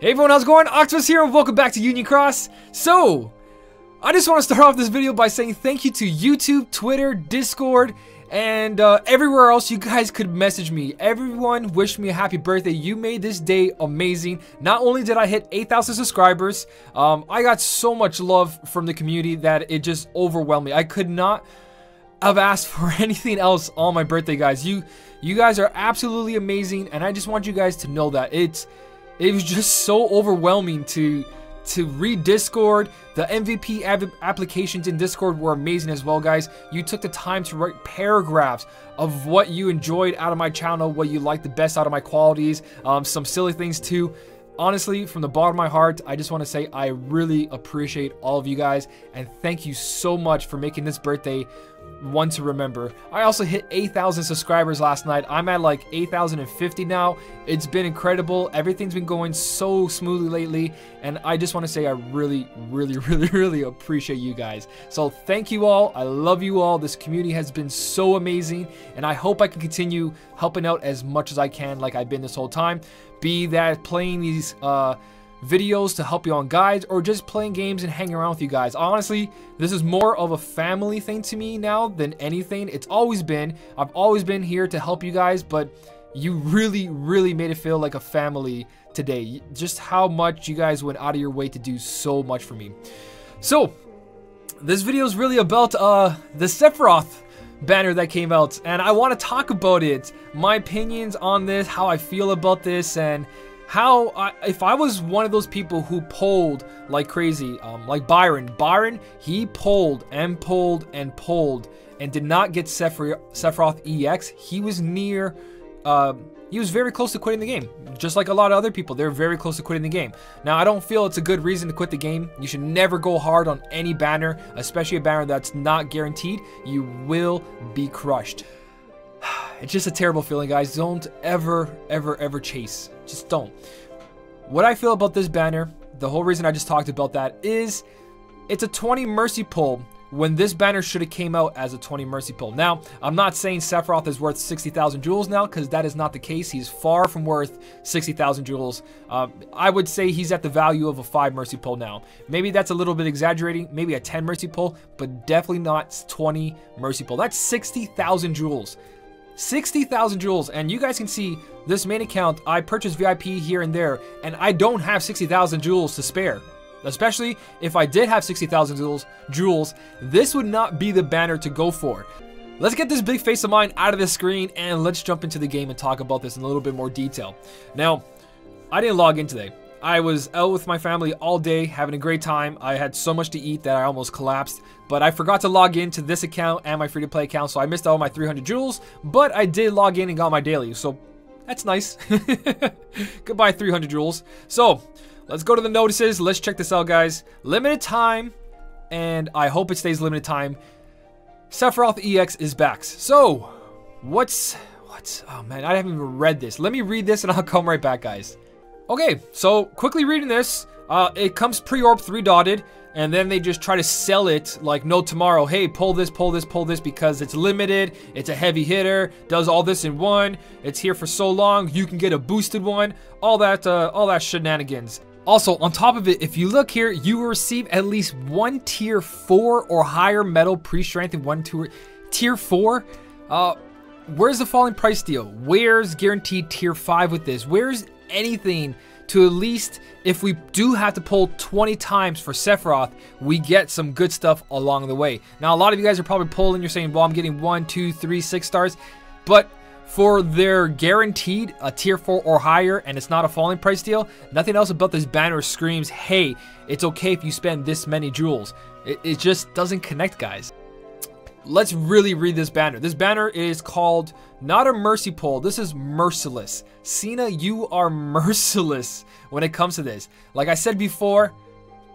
Hey everyone, how's it going? Octopus here and welcome back to Union Cross. So, I just want to start off this video by saying thank you to YouTube, Twitter, Discord, and everywhere else you guys could message me. Everyone wished me a happy birthday. You made this day amazing. Not only did I hit 8,000 subscribers, I got so much love from the community that it just overwhelmed me. I could not have asked for anything else on my birthday, guys. You guys are absolutely amazing, and I just want you guys to know that it was just so overwhelming to read Discord. The MVP applications in Discord were amazing as well, guys. You took the time to write paragraphs of what you enjoyed out of my channel, what you liked the best out of my qualities, some silly things too. Honestly, from the bottom of my heart, I just want to say I really appreciate all of you guys, and thank you so much for making this birthday one to remember. I also hit 8,000 subscribers last night. I'm at like 8,050 now. It's been incredible. Everything's been going so smoothly lately, and I just want to say I really appreciate you guys. So thank you all. I love you all. This community has been so amazing, and I hope I can continue helping out as much as I can like I've been this whole time. Be that playing these videos to help you on guides, or just playing games and hanging around with you guys. Honestly, this is more of a family thing to me now than anything. It's always been. I've always been here to help you guys, but you really made it feel like a family today. Just how much you guys went out of your way to do so much for me. So this video is really about the Sephiroth banner that came out, and I want to talk about it, my opinions on this, how I feel about this, and how if I was one of those people who pulled like crazy, like Byron, he pulled and did not get Sephiroth EX. He was near, he was very close to quitting the game. Just like a lot of other people, they're very close to quitting the game. Now, I don't feel it's a good reason to quit the game. You should never go hard on any banner, especially a banner that's not guaranteed. You will be crushed. It's just a terrible feeling, guys. Don't ever chase. Just don't. What I feel about this banner, the whole reason I just talked about that, is it's a 20 mercy pull when this banner should have came out as a 20 mercy pull. Now, I'm not saying Sephiroth is worth 60,000 jewels now, because that is not the case. He's far from worth 60,000 jewels. I would say he's at the value of a 5 mercy pull now. Maybe that's a little bit exaggerating, maybe a 10 mercy pull, but definitely not 20 mercy pull. That's 60,000 jewels. 60,000 jewels, and you guys can see this main account, I purchased VIP here and there, and I don't have 60,000 jewels to spare. Especially if I did have 60,000 jewels, this would not be the banner to go for. Let's get this big face of mine out of the screen, and let's jump into the game and talk about this in a little bit more detail. Now, I didn't log in today. I was out with my family all day, having a great time. I had so much to eat that I almost collapsed, but I forgot to log into this account and my free-to-play account, so I missed out on my 300 jewels, but I did log in and got my daily, so that's nice. Goodbye 300 jewels. So, let's go to the notices. Let's check this out, guys. Limited time, and I hope it stays limited time. Sephiroth EX is back. So, what's, oh man, I haven't even read this. Let me read this and I'll come right back, guys. Okay, so quickly reading this, it comes pre-orb 3-dotted, and then they just try to sell it like no tomorrow. Hey, pull this because it's limited, it's a heavy hitter, does all this in one, it's here for so long, you can get a boosted one, all that shenanigans. Also, on top of it, if you look here, you will receive at least one tier 4 or higher metal pre-strength and one tier 4. Where's the falling price deal? Where's guaranteed tier 5 with this? Where's anything to at least, if we do have to pull 20 times for Sephiroth, we get some good stuff along the way. Now, a lot of you guys are probably pulling, you're saying, well, I'm getting 1, 2, 3, 6 stars, but for their guaranteed a tier 4 or higher, and it's not a falling price deal, nothing else about this banner screams, hey, it's okay if you spend this many jewels. It just doesn't connect, guys. Let's really read this banner. This banner is called not a mercy pull. This is Merciless. Cena, you are merciless when it comes to this. Like I said before,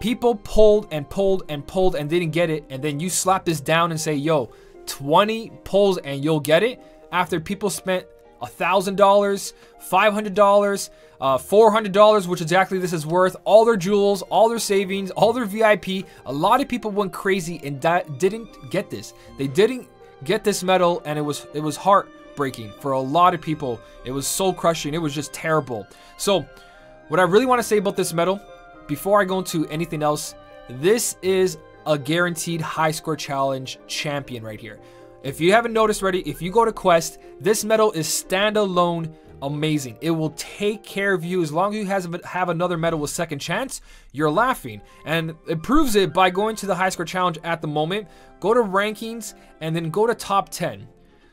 people pulled and didn't get it, and then you slap this down and say, yo, 20 pulls and you'll get it, after people spent $1,000, $500, $400, which exactly this is worth, all their jewels, all their savings, all their VIP. A lot of people went crazy and didn't get this. They didn't get this medal, and it was heartbreaking for a lot of people. It was soul crushing. It was just terrible. So What I really want to say about this medal, before I go into anything else, this is a guaranteed high score challenge champion right here. If you haven't noticed already, if you go to Quest, this medal is standalone amazing. It will take care of you as long as you have another medal with second chance. You're laughing, and it proves it by going to the high score challenge at the moment. Go to rankings and then go to top 10.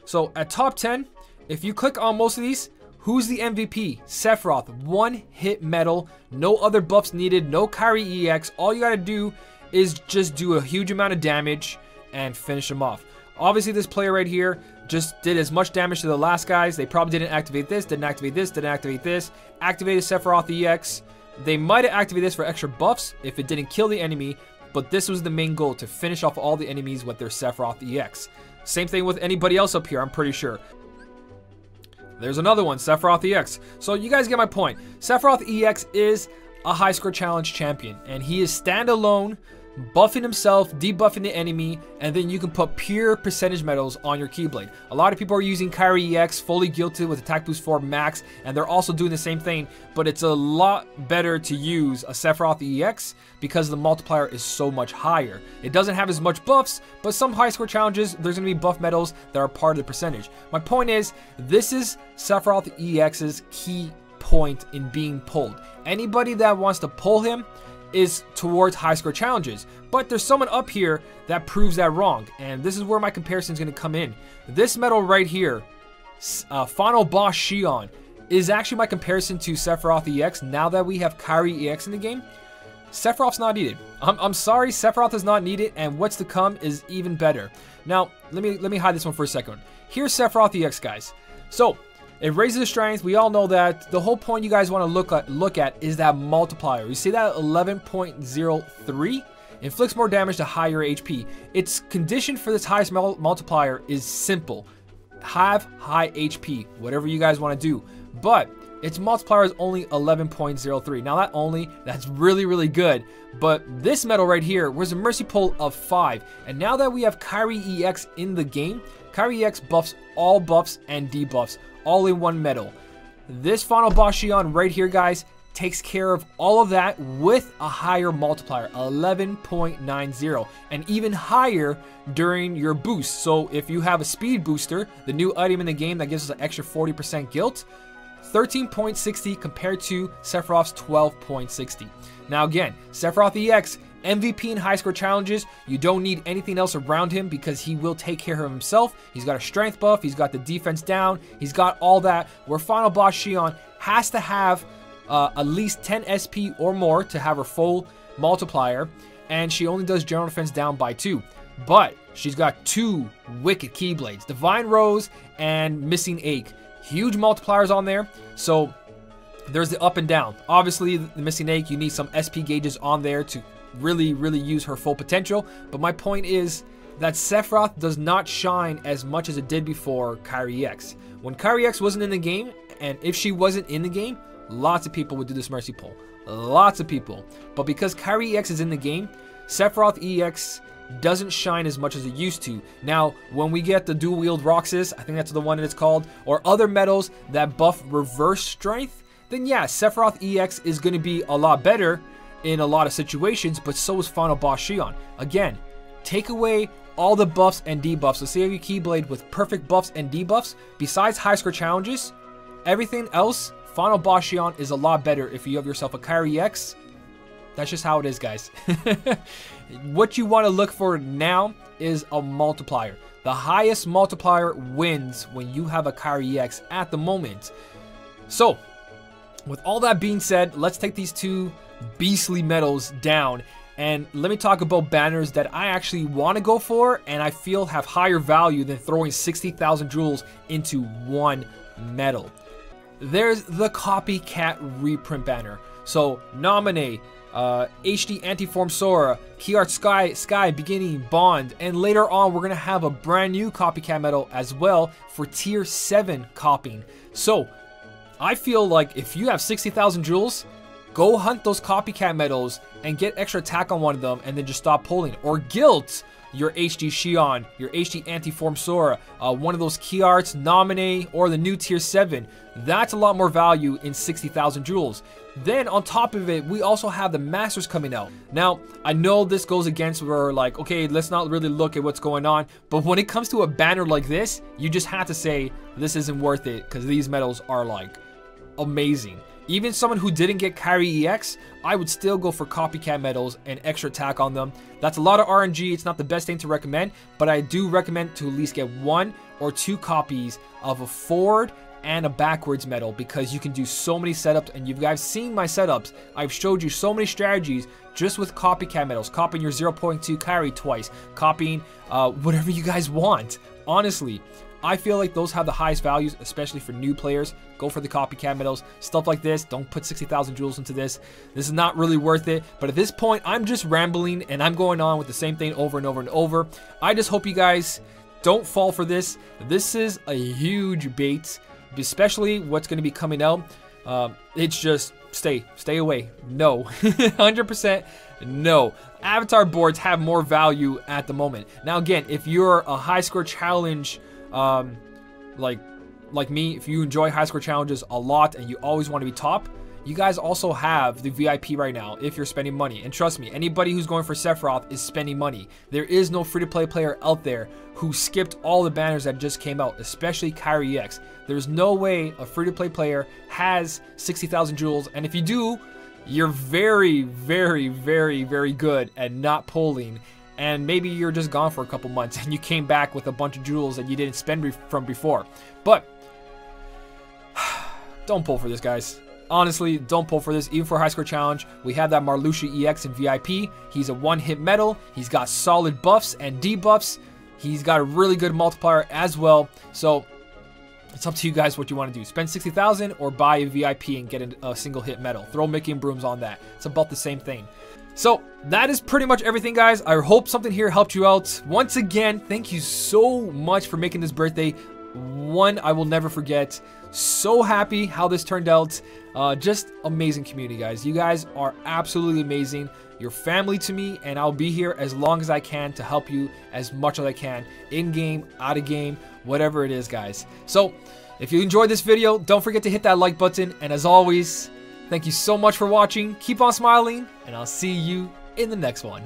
So at top 10, if you click on most of these, who's the MVP? Sephiroth, one hit medal, no other buffs needed, no Kyrie EX. All you gotta do is just do a huge amount of damage and finish him off. Obviously, this player right here just did as much damage to the last guys. They probably didn't activate this, didn't activate this, didn't activate this. Activated Sephiroth EX. They might have activated this for extra buffs if it didn't kill the enemy, but this was the main goal, to finish off all the enemies with their Sephiroth EX. Same thing with anybody else up here, I'm pretty sure. There's another one, Sephiroth EX. So you guys get my point. Sephiroth EX is a high score challenge champion, and he is standalone, buffing himself, debuffing the enemy, and then you can put pure percentage medals on your Keyblade. A lot of people are using Kyrie EX fully gilded with attack boost 4 max, and they're also doing the same thing, but it's a lot better to use a Sephiroth EX because the multiplier is so much higher. It doesn't have as much buffs, but some high score challenges, there's going to be buff medals that are part of the percentage. My point is, this is Sephiroth EX's key point in being pulled. Anybody that wants to pull him is towards high score challenges, but there's someone up here that proves that wrong, and this is where my comparison is going to come in. This medal right here, Final Boss Shion, is actually my comparison to Sephiroth EX. Now that we have Kyrie EX in the game, Sephiroth's not needed. I'm sorry, Sephiroth is not needed, and what's to come is even better. Now let me hide this one for a second. Here's Sephiroth EX, guys. So it raises the strength. We all know that. The whole point you guys want to look at is that multiplier. You see that 11.03? Inflicts more damage to higher HP. Its condition for this highest multiplier is simple. Have high HP, whatever you guys want to do. But its multiplier is only 11.03. Now that's really, really good. But this medal right here was a mercy pull of 5. And now that we have Kyrie EX in the game, Kyrie EX buffs all buffs and debuffs all in one medal. This Final Boss Shion right here, guys, takes care of all of that with a higher multiplier, 11.90, and even higher during your boost. So if you have a speed booster, the new item in the game that gives us an extra 40% guilt, 13.60 compared to Sephiroth's 12.60. Now again, Sephiroth EX, MVP in high score challenges. You don't need anything else around him because he will take care of himself. He's got a strength buff, he's got the defense down, he's got all that. Where Final Boss Shion has to have at least 10 SP or more to have her full multiplier, and she only does general defense down by 2. But she's got 2 wicked Keyblades, Divine Rose and Missing Ache. Huge multipliers on there, so there's the up and down. Obviously, the Missing Ache, you need some SP gauges on there to really, really use her full potential. But my point is that Sephiroth does not shine as much as it did before Kyrie EX. When Kyrie EX wasn't in the game, and if she wasn't in the game, lots of people would do this mercy pull. Lots of people. But because Kyrie EX is in the game, Sephiroth EX doesn't shine as much as it used to. Now, when we get the dual wield Roxas, I think that's the one that it's called, or other medals that buff reverse strength, then yeah, Sephiroth EX is going to be a lot better in a lot of situations, but so is Final Boss Shion. Again, take away all the buffs and debuffs. So save your Keyblade with perfect buffs and debuffs. Besides high score challenges, everything else, Final Boss Shion is a lot better if you have yourself a Kyrie EX. That's just how it is, guys. What you want to look for now is a multiplier. The highest multiplier wins when you have a Kyrie EX at the moment. So, with all that being said, let's take these 2 beastly medals down, and let me talk about banners that I actually want to go for and I feel have higher value than throwing 60,000 jewels into one medal. There's the Copycat Reprint banner. So Nominee, HD Antiform Sora, Key Art Sky Beginning Bond, and later on we're going to have a brand new Copycat medal as well for Tier 7 copying. So I feel like if you have 60,000 jewels, go hunt those copycat medals and get extra attack on one of them and then just stop pulling. Or guilt your HD Shion, your HD Antiform Sora, one of those key arts, Nominee, or the new tier 7. That's a lot more value in 60,000 jewels. Then on top of it, we also have the Masters coming out. Now, I know this goes against where like, okay, let's not really look at what's going on. But when it comes to a banner like this, you just have to say this isn't worth it because these medals are like amazing. Even someone who didn't get Kyrie EX, I would still go for copycat medals and extra attack on them. That's a lot of RNG. It's not the best thing to recommend, but I do recommend to at least get 1 or 2 copies of a forward and a backwards medal because you can do so many setups, and you guys seen my setups. I've showed you so many strategies just with copycat medals, copying your 0.2 Kyrie twice, copying whatever you guys want. Honestly, I feel like those have the highest values, especially for new players. Go for the copycat medals, stuff like this. Don't put 60,000 jewels into this. This is not really worth it. But at this point, I'm just rambling and I'm going on with the same thing over and over and over. I just hope you guys don't fall for this. This is a huge bait, especially what's going to be coming out. It's just stay away. No, 100% no. Avatar boards have more value at the moment. Now again, if you're a high score challenge like me, if you enjoy high score challenges a lot and you always want to be top, you guys also have the VIP right now if you're spending money. And trust me, anybody who's going for Sephiroth is spending money. There is no free-to-play player out there who skipped all the banners that just came out, especially Kyrie EX. There's no way a free-to-play player has 60,000 jewels, and if you do, you're very, very, very, very good at not pulling. And maybe you're just gone for a couple months and you came back with a bunch of jewels that you didn't spend from before. But don't pull for this, guys. Honestly, don't pull for this. Even for high score challenge, we have that Marluxia EX in VIP. He's a one-hit medal. He's got solid buffs and debuffs. He's got a really good multiplier as well. So it's up to you guys what you want to do. Spend 60,000 or buy a VIP and get a single hit medal. Throw Mickey and Brooms on that. It's about the same thing. So that is pretty much everything, guys. I hope something here helped you out. Once again, thank you so much for making this birthday one I will never forget. So happy how this turned out. Just amazing community, guys. You guys are absolutely amazing. You're family to me, and I'll be here as long as I can to help you as much as I can, in-game, out-of-game, whatever it is, guys. So if you enjoyed this video, don't forget to hit that like button, and as always, thank you so much for watching. Keep on smiling, and I'll see you in the next one.